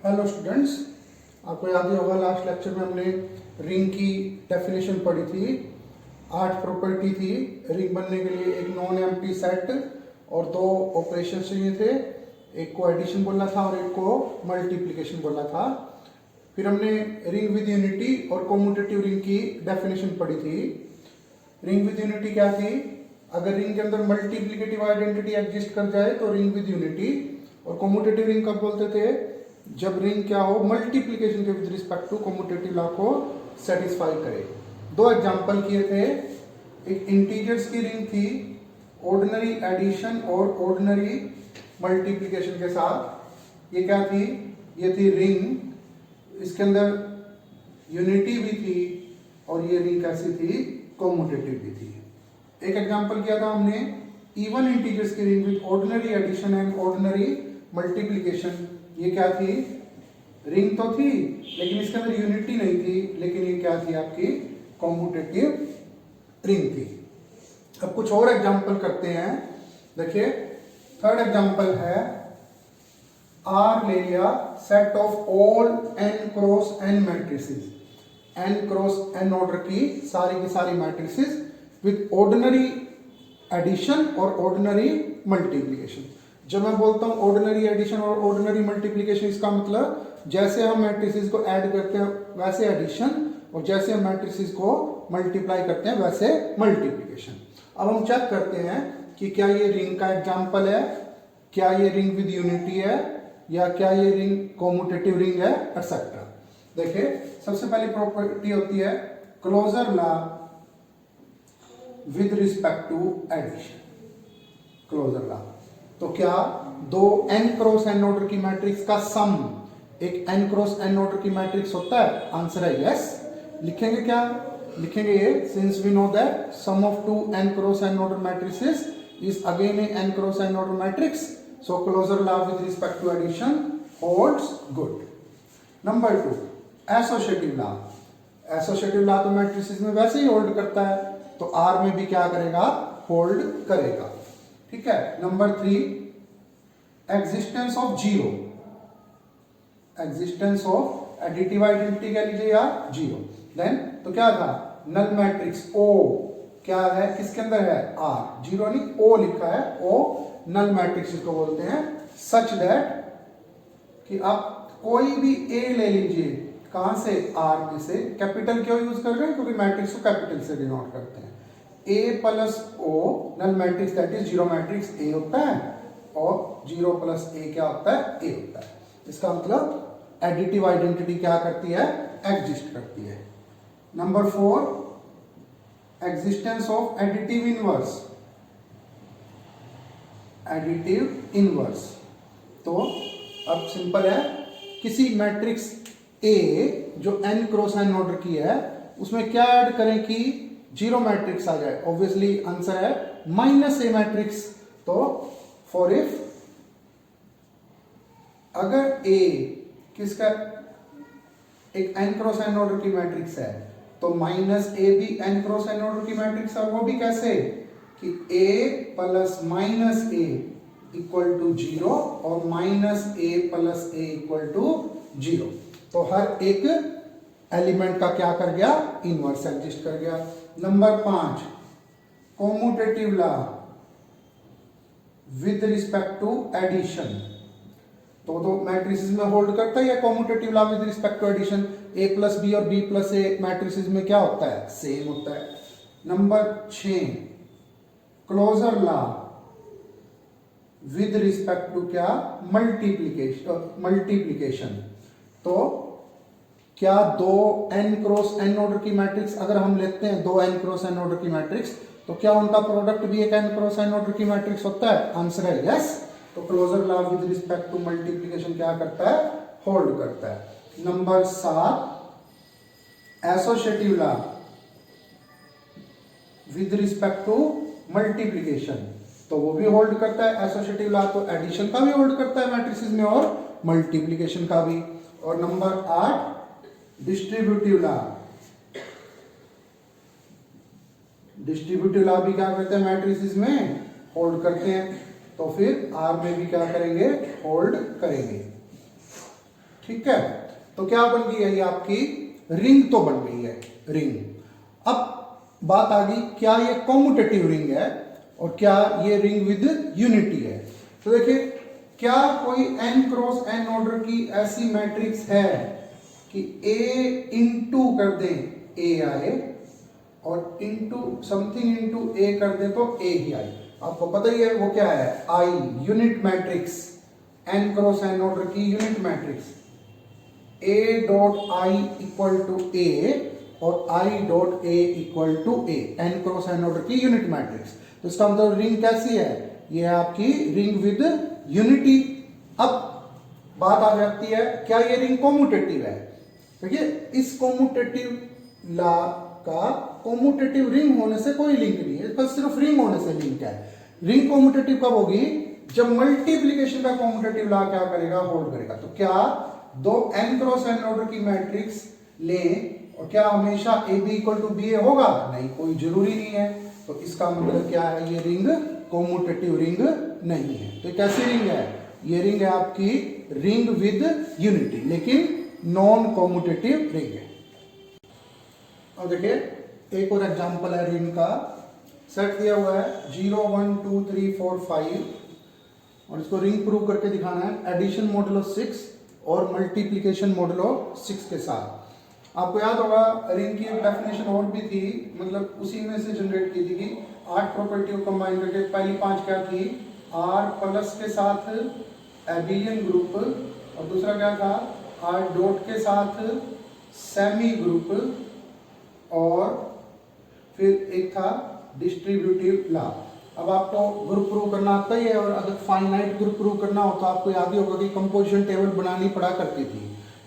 Hello students, आपको याद ही होगा लास्ट लेक्चर में हमने रिंग की डेफिनेशन पढ़ी थी। 8 प्रॉपर्टी थी रिंग बनने के लिए। एक नॉन एम्प्टी सेट और 2 ऑपरेशन चाहिए थे। एक को एडिशन बोलना था और एक को मल्टीप्लिकेशन बोलना था। फिर हमने रिंग विद यूनिटी और कॉम्यूटेटिव रिंग की डेफिनेशन पढ़ी थी। रिंग विद यूनिटी क्या थी? अगर रिंग के अंदर मल्टीप्लिकेटिव आइडेंटिटी एग्जिस्ट कर जाए तो रिंग विद यूनिटी। और कॉम्यूटेटिव रिंग कब बोलते थे? जब रिंग क्या हो, मल्टीप्लिकेशन के with respect to commutative law को सेटिस्फाई करे। 2 एग्जांपल किए थे। एक इंटीजर्स की रिंग थी ऑर्डिनरी एडिशन और ऑर्डिनरी मल्टीप्लिकेशन के साथ। ये क्या थी? ये थी रिंग, इसके अंदर यूनिटी भी थी और ये रिंग कैसी थी? कॉम्यूटेटिव भी थी। एक एग्जांपल किया था हमने इवन इंटीजर्स की ring with ordinary addition and ordinary multiplication. ये क्या थी? रिंग तो थी लेकिन इसके अंदर यूनिटी नहीं थी, लेकिन ये क्या थी? आपकी कॉम्यूटेटिव रिंग थी। अब कुछ और एग्जांपल करते हैं। देखिए, थर्ड एग्जांपल है आर ले लिया set of all n cross n matrices. n cross n order की सारी मैट्रिसेस विद ऑर्डिनरी एडिशन और ऑर्डिनरी मल्टीप्लिकेशन। जब मैं बोलता हूं ऑर्डिनरी एडिशन और ऑर्डिनरी मल्टीप्लिकेशन, इसका मतलब जैसे हम मैट्रिसेस को ऐड करते हैं वैसे एडिशन, और जैसे हम मैट्रिसेस को मल्टीप्लाई करते हैं वैसे मल्टीप्लिकेशन। अब हम चेक करते हैं कि क्या ये रिंग का एग्जांपल है, क्या ये रिंग विद यूनिटी है, या क्या ये रिंग कॉम्यूटेटिव रिंग है, एक्सेट्रा। देखिए, सबसे पहली प्रॉपर्टी होती है closure law with respect to addition. Closure law तो क्या 2 n क्रॉस n ऑर्डर की मैट्रिक्स का सम एक n क्रॉस n ऑर्डर की मैट्रिक्स होता है? आंसर है यस। लिखेंगे क्या? लिखेंगे ये since we know that sum of 2 n cross n order matrices is again a n cross n order matrix, so closure law with respect to addition holds good. Number 2, associative law. Associative law तो matrices में वैसे ही hold करता है, तो R में भी क्या करेगा? होल्ड करेगा। ठीक है। Number 3, existence of zero. Existence of additive identity कह लीजिए या जीरो। देन तो क्या था? नल मैट्रिक्स O क्या है? किसके अंदर है? R। जीरो नहीं, O लिखा है, O नल मैट्रिक्स इसको बोलते हैं। सच दैट कि आप कोई भी A ले लीजिए, कहां से? R में से। कैपिटल क्यों यूज कर रहे हैं? क्योंकि मैट्रिक्स को कैपिटल से डिनोट करते हैं। A plus O null matrix that is zero matrix A होता है, और जीरो प्लस A क्या होता है? A होता है। इसका मतलब एडिटिव आइडेंटिटी क्या करती है? एग्जिस्ट करती है। Number 4, existence of additive inverse. Additive inverse तो अब सिंपल है, किसी मैट्रिक्स A जो n क्रॉस n ऑर्डर की है उसमें क्या ऐड करें कि जीरो मैट्रिक्स आ जाए? ऑब्वियसली आंसर है -A मैट्रिक्स। तो फॉर इफ अगर A किसका एक n क्रॉस n ऑर्डर की मैट्रिक्स है, तो -A भी n क्रॉस n ऑर्डर की मैट्रिक्स है। वो भी कैसे? कि A plus -A equal to 0 और -A plus A equal to 0। तो हर एक एलिमेंट का क्या कर गया? इनवर्स एग्जिस्ट कर गया। Number 5, commutative law with respect to addition. तो मैट्रिसेस में होल्ड करता है या commutative law with respect to addition? A plus B और B प्लस A मैट्रिसेस में क्या होता है? सेम होता है। Number 6, closure law with respect to क्या? मल्टीप्लिकेशन। तो क्या 2 n क्रॉस n ऑर्डर की मैट्रिक्स अगर हम लेते हैं, 2 n क्रॉस n ऑर्डर की मैट्रिक्स, तो क्या उनका प्रोडक्ट भी एक n क्रॉस n ऑर्डर की मैट्रिक्स होता है? आंसर है यस। तो closure law with respect to multiplication क्या करता है? होल्ड करता है। Number 7, associative law with respect to multiplication, तो वो भी होल्ड करता है। एसोसिएटिव लॉ तो एडिशन का भी होल्ड करता है मैट्रिसेस में और मल्टीप्लिकेशन का भी। और number 8, distributive law. Distributive law भी क्या करते हैं? मैट्रिसेस में होल्ड करते हैं। तो फिर R में भी क्या करेंगे? होल्ड करेंगे। ठीक है, तो क्या बन गई है ये आपकी रिंग तो बन गई है रिंग। अब बात आ गई क्या ये कॉम्यूटेटिव रिंग है और क्या ये रिंग विद यूनिटी है। तो देखिए क्या कोई n क्रॉस n ऑर्डर की ऐसी मैट्रिक्स है कि a इंटू कर दें a आए और इंटू समथिंग इंटू a कर दें तो a ही आए। आपको पता ही है वो क्या है, I unit matrix, n cross n order की unit matrix a dot i equal to a और i dot a equal to a, n cross n order की यूनिट मैट्रिक्स। तो इसका मतलब रिंग कैसी है, ये है आपकी रिंग विद यूनिटी। अब बात आ जाती है क्या ये रिंग कॉम्यूटेटिव है। देखिए इस कॉम्यूटेटिव लॉ का कॉम्यूटेटिव रिंग होने से कोई लिंक नहीं है, बस सिर्फ रिंग होने से लिंक है। रिंग कॉम्यूटेटिव कब होगी, जब मल्टीप्लिकेशन का कॉम्यूटेटिव लॉ क्या करेगा, होल्ड करेगा। तो क्या दो n क्रॉस n ऑर्डर की मैट्रिक्स लें और क्या हमेशा a b equal to B होगा, नहीं, कोई जरूरी नहीं है। तो इसका मतलब क्या है, ये रिंग कॉम्यूटेटिव रिंग नहीं है। तो कैसी रिंग है, ये रिंग है आपकी रिंग विद यूनिटी, लेकिन नॉन कॉम्यूटेटिव रिंग है। अब देखिए एक और एग्जांपल है रिंग का। सेट दिया हुआ है 0 1 2 3 4 5 और इसको रिंग प्रूव करके दिखाना है एडिशन मॉडुलो 6 और मल्टीप्लिकेशन मॉडुलो 6 के साथ। आपको याद होगा रिंग की एक डेफिनेशन और भी थी, मतलब उसी में से जनरेट की थी कि 8 प्रॉपर्टी को कंबाइन करके पहली 5 क्या थी, R प्लस के साथ एबिलियन ग्रुप और दूसरा क्या था R डॉट के साथ सेमी ग्रुप और फिर एक था डिस्ट्रीब्यूटिव लॉ। अब आपको ग्रुप प्रूव करना आता ही है और अगर फाइनाइट ग्रुप प्रूव करना हो तो आपको याद ही होगा कि कंपोजिशन टेबल बनानी पड़ा करती थी।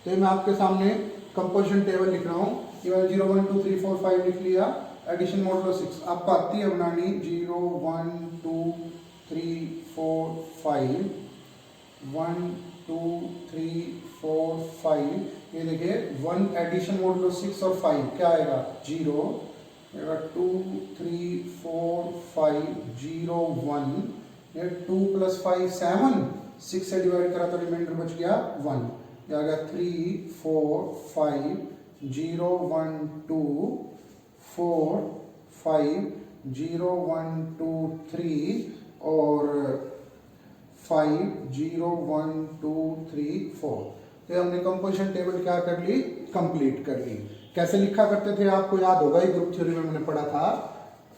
तो मैं आपके सामने कंपोजिशन टेबल लिख रहा हूँ, ये 0 1 2 3 4 5 लिख लिया, एडिशन मॉडुलो 6 आपको आती है बनानी 0 1 2 3 4 5 1 2 3 4 5। ये देखिए 1 एडिशन मॉडुलो 6 और 5 क्या आएगा 0, 2 3 4 5 0 1, ये 2 + 5 7, 6 से डिवाइड करा तो रिमाइंडर बच गया 1, ये आ गया 3 4 5 0 1 2 4 5 0 1 2 3 और 5 0 1 2 3 4। तो हमने कंपोजिशन टेबल क्या कर ली, कंप्लीट कर ली। कैसे लिखा करते थे आपको याद होगा, ही ग्रुप थ्योरी में मैंने पढ़ा था,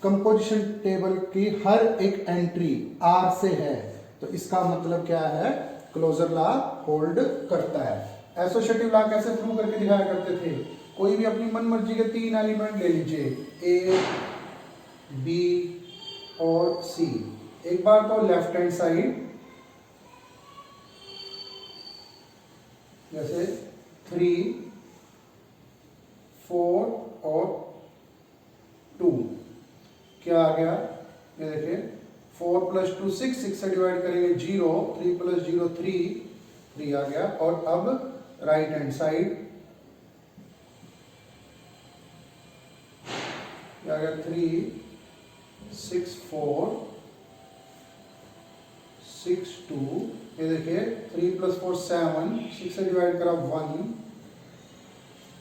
कंपोजिशन टेबल की हर एक एंट्री R से है, तो इसका मतलब क्या है, क्लोजर लॉ होल्ड करता है। एसोसिएटिव लॉ कैसे प्रूव करके दिखाया करते थे, कोई भी अपनी मन मर्जी के 3 एलिमेंट ले लीजिए A B और C, एक बार तो लेफ्ट हैंड साइड जैसे 3 4 और 2 क्या आ गया, ये देखिए 4 + 2 6, 6 से डिवाइड करेंगे 0, 3 + 0 3 आ गया। और अब राइट हैंड साइड आ गया 3 6 4 6 2, ये देखिए 3 + 4 7, 6 से डिवाइड करा 1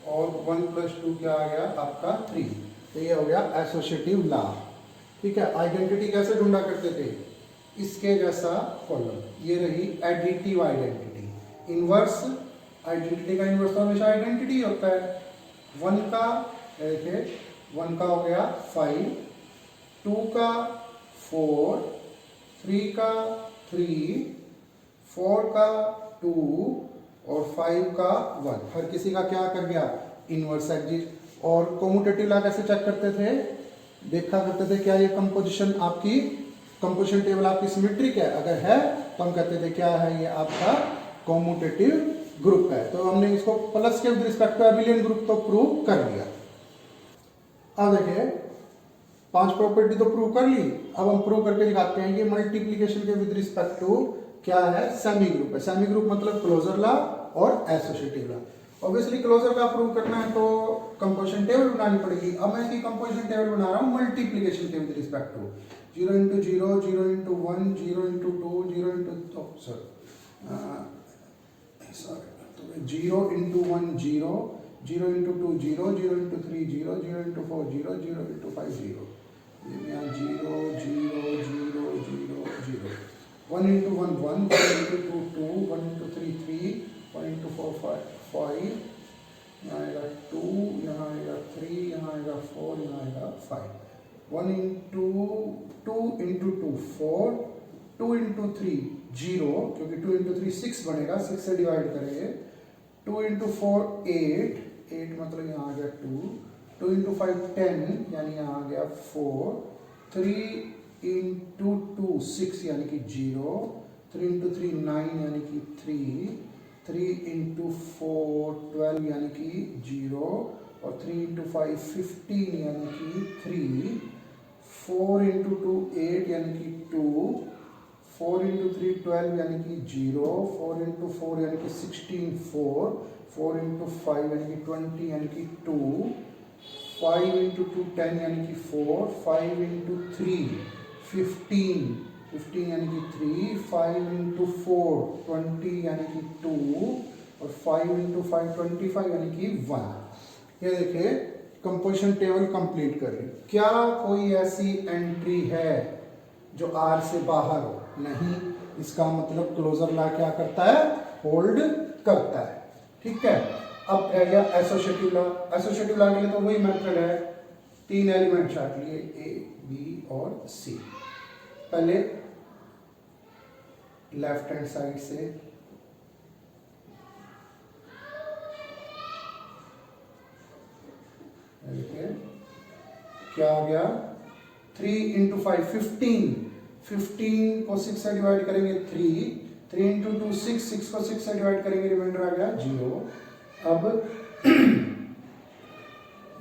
और 1 + 2 क्या आ गया आपका 3। तो ये हो गया एसोसिएटिव लॉ। ठीक है, आइडेंटिटी कैसे ढूंढा करते थे, इसके जैसा कॉलम, ये रही एडिटिव आइडेंटिटी। इनवर्स आइडेंटिटी का इनवर्स तो हमेशा आइडेंटिटी होता है। 1 का देखिए 1 का हो गया 5, 2 का 4, 3 का 3, 4 का 2 और 5 का 1, हर किसी का क्या कर गया, इनवर्स एग्जिस्ट। और कॉम्यूटेटिव लॉ कैसे चेक करते थे, देखा करते थे क्या ये कंपोजिशन आपकी, कंपोजिशन टेबल आपकी सिमेट्रिक है, अगर है तो हम कहते थे क्या है, ये आपका कॉम्यूटेटिव ग्रुप है। तो हमने इसको प्लस के with respect to abelian group तो प्रूव कर लिया। अब देखिए 5 प्रॉपर्टी तो प्रूव कर ली, अब हम प्रूव करके दिखाते हैं कि मल्टीप्लिकेशन के विद रिस्पेक्ट टू क्या है, सेमी ग्रुप है। सेमी ग्रुप मतलब क्लोजर लॉ और associative law. Obviously closure law prove करना है तो कंपोजिशन टेबल बनानी पड़ेगी। अब मैं इसकी कंपोजिशन टेबल बना रहा हूँ मल्टीप्लिकेशन के with respect to, 0 × 0 0 × 1 0 × 2 0 × 0 into 1 0, 0 into 2 0, 0 into 3 0, 0 into 4 0, 0 into 5 0. यहाँ 0 0 0 0 0. 1 into 1 1, 1 into 2 2, 1 into 3 3, 1 into 4 5. यहाँ आएगा 2, यहाँ आएगा 3, यहाँ आएगा 4, यहाँ आएगा 5. 1 into 2 into 2 4, 2 into 3 0, क्योंकि 2 into 3 6 बनेगा, 6 से डिवाइड करेंगे. 2 into 4 8, 8 मतलब यहाँ आ गया 2. 2 into 5 10, यानी यहाँ आ गया 4. 3 into 2 6 यानी कि 0. 3 into 3 9 यानी कि 3. 3 into 4 12 यानी कि 0. और 3 into 5 15 यानी कि 3. 4 into 2 8 यानी कि 2. 4 into 3 12 यानी कि 0. 4 into 4 यानी कि 16 4. 4 into 5 यानी कि 20 यानी कि 2. 5 into 2 10 यानी कि 4. 5 into 3 15 15 यानी कि 3. 5 into 4 20 यानी कि 2. और 5 into 5 25 यानी कि 1. ये देखिए कंपोजिशन टेबल कंप्लीट कर रही. क्या कोई ऐसी एंट्री है जो R से बाहर हो? नहीं. इसका मतलब क्लोजर लॉ क्या करता है? होल्ड करता है. ठीक है. अब रह गया एसोसिएटिव लॉ. एसोसिएटिव लॉ के लिए तो वही मेथड है. 3 एलिमेंट चार्ट लिए A, B और C. पहले लेफ्ट हैंड साइड से क्या आ गया? 3 into 5 15. 15 को 6 से डिवाइड करेंगे 3. 3 into 2 6, 6 को 6 से डिवाइड करेंगे, रिमाइंडर आ गया 0. अब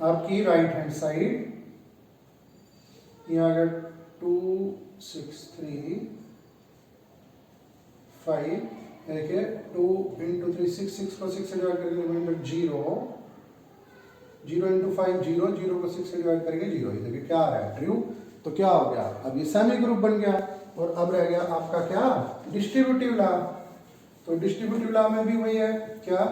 आपकी राइट हैंड साइड यहाँ आ गया 2 6 3 5. देखिए 2 into 3 6, 6 को 6 से डिवाइड करेंगे, रिमाइंडर 0. 0 into 5 0, 0 को 6 से डिवाइड करेंगे 0. ये देखिए क्या आ रहा है? ट्रू. तो क्या हो गया? अब ये सेमी ग्रुप बन गया. और अब रह गया आपका क्या? Distributive law. तो डिस्ट्रीब्यूटिव लॉ में भी वही है क्या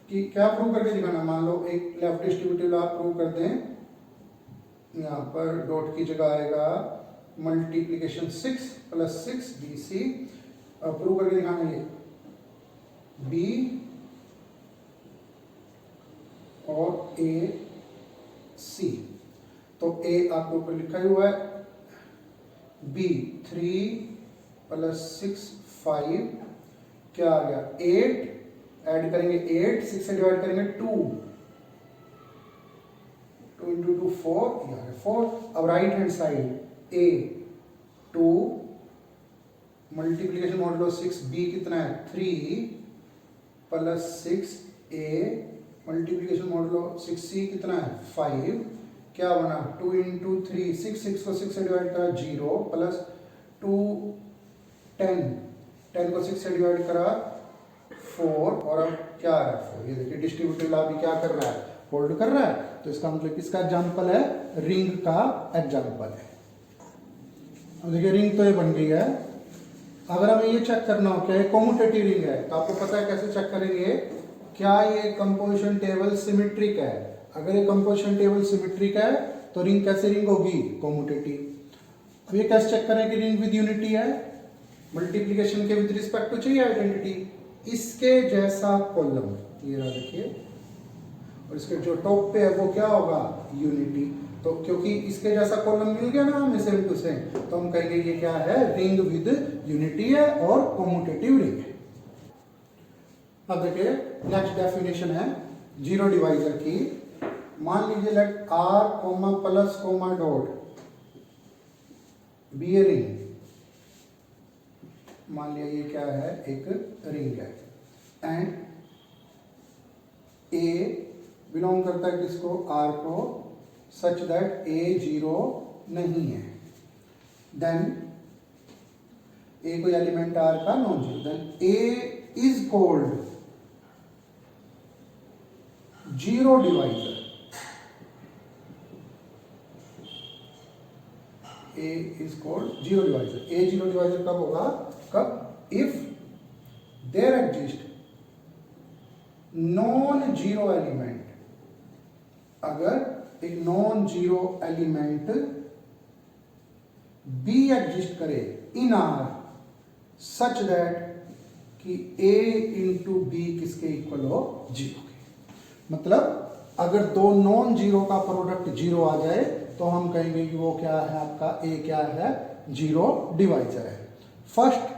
कि क्या प्रूव करके दिखाना. मान लो एक लेफ्ट डिस्ट्रीब्यूटिव लॉ प्रूव कर दें. यहाँ पर डॉट की जगह आएगा मल्टीप्लीकेशन 6 + 6 BC. प्रूव करके दिखाना ये B और AC. तो A आपके ऊपर लिखा हुआ है. B 3 + 6 5. क्या आ गया? 8. ऐड करेंगे 8, 6 से डिवाइड करेंगे 2. 2 into 2 4, ये आ गया 4. अब right hand side A 2 multiplication modulo 6 B कितना है? 3 + 6 A मल्टीप्लीकेशन मॉडुलो 6C कितना है? 5. क्या बना? 2 into 3 6, 6 को 6 से डिवाइड करा 0 + 2 10, 10 को 6 से डिवाइड करा 4. और अब क्या आ रहा है? 4. ये देखिए डिस्ट्रीब्यूटिव लॉ भी क्या कर रहा है? होल्ड कर रहा है. तो इसका मतलब किसका एग्जांपल है? रिंग का एग्जांपल है. अब देखिए रिंग तो ये बन गई है. अगर हमें ये चेक करना हो क्या ये कॉम्यूटेटिव रिंग है, तो आपको पता है कैसे चेक करेंगे? क्या ये कंपोजिशन टेबल सिमेट्रिक है? अगर ये कंपोजिशन टेबल सिमेट्रिक है तो रिंग कैसे रिंग होगी? कॉम्यूटेटिव. अब ये कैसे चेक करें कि रिंग विद यूनिटी है? मल्टीप्लीकेशन के विद रिस्पेक्ट टू चाहिए आइडेंटिटी. इसके जैसा कॉलम ये रहा देखिए, और इसके जो टॉप पे है वो क्या होगा? यूनिटी. तो क्योंकि इसके जैसा कॉलम मिल गया ना हमें सेम टू सेम, तो हम कहेंगे ये क्या है? रिंग विद यूनिटी है और कॉम्यूटेटिव रिंग है. अब देखिए नेक्स्ट डेफिनेशन है जीरो डिवाइजर की. मान लीजिए let R, plus, dot be a ring. मान लिया ये क्या है? एक रिंग है. एंड A बिलोंग करता है किसको? R को, सच दैट A 0 नहीं है. देन A कोई एलिमेंट R का non zero. Then A is called zero divisor. A is called zero divisor. A zero divisor कब होगा? कब? If there exist non zero element, अगर एक non zero element be exist करे इन are such that कि ए into B किसके equal हो, zero के। मतलब अगर दो नॉन जीरो का प्रोडक्ट जीरो आ जाए तो हम कहेंगे कि वो क्या है, आपका ए क्या है, जीरो डिवाइजर है। फर्स्ट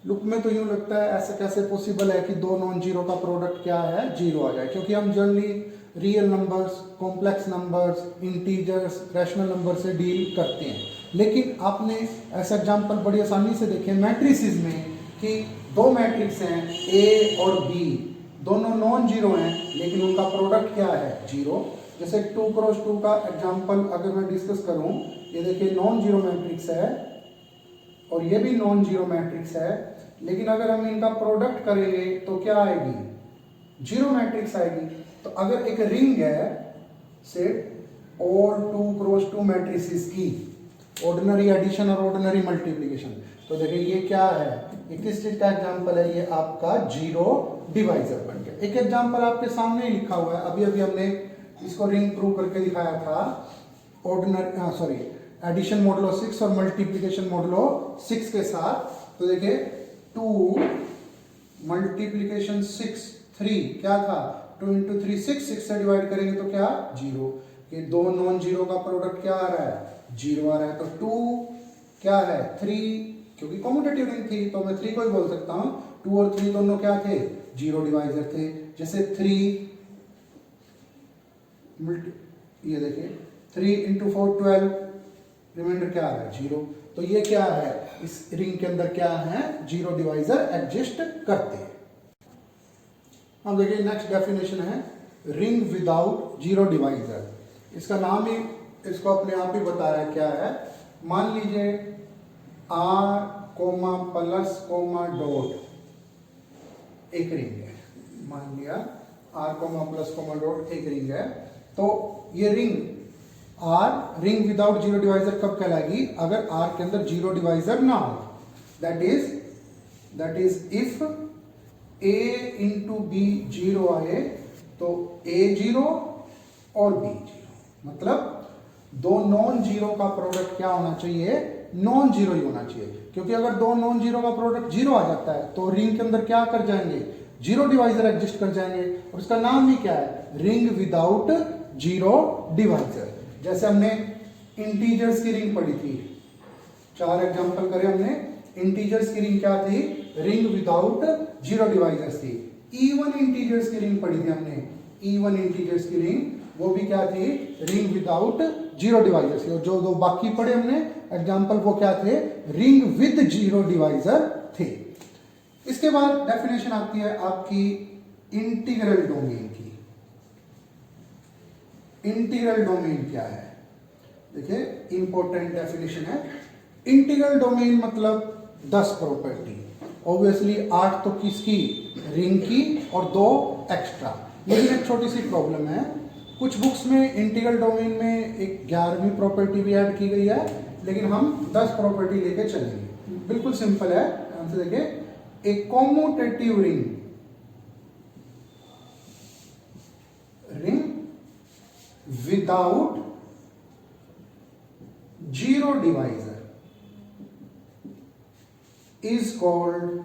लुक में तो यूं लगता है ऐसे कैसे पॉसिबल है कि दो नॉन जीरो का प्रोडक्ट क्या है, जीरो आ जाए, क्योंकि हम generally real numbers, complex numbers, integers, rational number से डील करते हैं। लेकिन आपने ऐसा एग्जांपल बड़ी आसानी से देखे मैट्रिसेस में कि दो मैट्रिक्स हैं ए और बी, दोनों नॉन जीरो हैं लेकिन उनका प्रोडक्ट क्या है, जीरो। जैसे 2x2 का एग्जांपल अगर मैं डिस्कस करूं, ये देखिए नॉन जीरो मैट्रिक्स है और ये भी नॉन जीरो मैट्रिक्स है, लेकिन अगर हम इनका प्रोडक्ट करेंगे तो क्या आएगी, जीरो मैट्रिक्स आएगी। तो अगर एक रिंग है से ऑल 2x2 मैट्रिसेस की ऑर्डिनरी एडिशन और ऑर्डिनरी मल्टीप्लिकेशन, तो देखिए ये क्या है, ये किस चीज का एग्जांपल है, ये आपका जीरो डिवाइजर बन गया। एक एग्जांपल आपके सामने ही लिखा हुआ है, अभी अभी हमने इसको रिंग प्रूव करके दिखाया था, ऑर्डिनरी एडिशन मॉडुलो 6 और मल्टीप्लिकेशन मॉडुलो 6 के साथ। तो देखिए 2 मल्टीप्लिकेशन 6 3 क्या था, 2 इंटू 3 6 से डिवाइड करेंगे तो क्या, जीरो। ये दो नॉन जीरो का प्रोडक्ट क्या आ रहा है, जीरो आ रहा है। तो 2 क्या है, 3, क्योंकि कॉम्यूटेटिव रिंग थी तो मैं 3 को ही बोल सकता हूं। 2 और 3 दोनों क्या थे, जीरो डिवाइजर थे। जैसे 3 ये देखिए 3 इंटू 4 12, रिमाइंडर क्या आ रहा है, जीरो। तो ये क्या है, इस रिंग के अंदर क्या है, जीरो डिवाइजर एग्जिस्ट करते हैं। अब देखिए नेक्स्ट डेफिनेशन है रिंग विदाउट जीरो डिवाइजर। इसका नाम ही इसको अपने आप ही बता रहा है क्या है। मान लीजिए R comma plus comma dot एक रिंग है, मान लिया R comma plus comma dot एक रिंग है। तो ये ring R ring without zero divisor कब कहलाएगी, अगर आर के अंदर जीरो डिवाइजर ना हो। That is if A into B zero आए तो ए जीरो और बी जीरो, मतलब दो नॉन जीरो का प्रोडक्ट क्या होना चाहिए, नॉन जीरो ही होना चाहिए। क्योंकि अगर दो नॉन जीरो का प्रोडक्ट जीरो आ जाता है तो रिंग के अंदर क्या कर जाएंगे, जीरो डिवाइजर एग्जिस्ट कर जाएंगे, और उसका नाम ही क्या है, रिंग विदाउट जीरो डिवाइजर। जैसे हमने इंटीजर्स की रिंग पढ़ी थी, 4 एग्जांपल करे हमने। इंटीजर्स की रिंग क्या थी, रिंग विदाउट जीरो डिवाइजर्स थी। इवन इंटीजर्स की रिंग पढ़ी थी हमने, इवन इंटीजर्स की रिंग वो भी क्या थी, रिंग विदाउट जीरो डिवाइजर्स थी। और जो दो बाकी पढ़े हमने एग्जांपल वो क्या थे, रिंग विद जीरो डिवाइजर थे। इसके बाद डेफिनेशन आती है आपकी इंटीग्रल डोमेन की। इंटीग्रल डोमेन क्या है, देखिए इंपॉर्टेंट डेफिनेशन है। इंटीग्रल डोमेन मतलब 10 प्रॉपर्टी, ऑब्वियसली 8 तो किसकी, रिंग की और 2 एक्स्ट्रा। लेकिन एक छोटी सी प्रॉब्लम है, कुछ बुक्स में इंटीग्रल डोमेन में एक 11वीं प्रॉपर्टी भी ऐड की गई है, लेकिन हम 10 प्रॉपर्टी लेके चलेंगे। बिल्कुल सिंपल है, ध्यान से देखिए। A commutative ring without zero divisor is called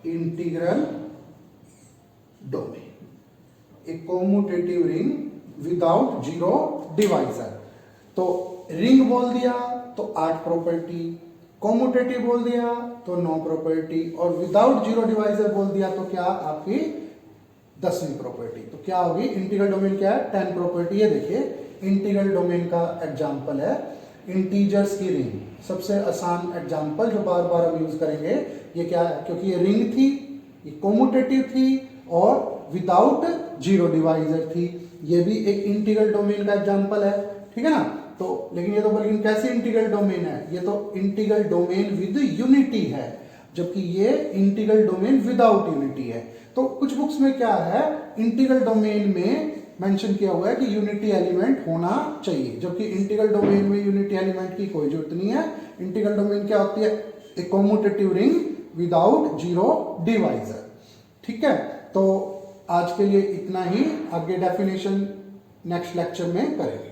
integral domain. A commutative ring without zero divisor. तो रिंग बोल दिया तो 8 प्रॉपर्टी, कॉम्यूटेटिव बोल दिया तो 9 प्रॉपर्टी, और विदाउट जीरो डिवाइजर बोल दिया तो क्या, आपकी 10वीं प्रॉपर्टी। तो क्या होगी, इंटीग्रल डोमेन क्या है, 10 प्रॉपर्टी। ये देखिए इंटीग्रल डोमेन का एग्जांपल है इंटीजर्स की रिंग, सबसे आसान एग्जांपल जो बार बार हम यूज करेंगे। ये क्या है, क्योंकि ये रिंग थी, ये कॉम्यूटेटिव थी और विदाउट जीरो डिवाइजर थी, ये भी एक इंटीग्रल डोमेन का एग्जांपल है, ठीक है ना। तो लेकिन ये तो बल्कि कैसे इंटीग्रल डोमेन है, ये तो इंटीग्रल डोमेन विद यूनिटी है, जबकि ये इंटीग्रल डोमेन विदाउट यूनिटी है। तो कुछ बुक्स में क्या है, इंटीग्रल डोमेन में मेंशन किया हुआ है कि यूनिटी एलिमेंट होना चाहिए, जबकि इंटीग्रल डोमेन में यूनिटी एलिमेंट की कोई जरूरत नहीं है। इंटीग्रल डोमेन क्या होती है, a commutative ring without zero divisor. ठीक है, तो आज के लिए इतना ही, आगे डेफिनेशन नेक्स्ट लेक्चर में करेंगे।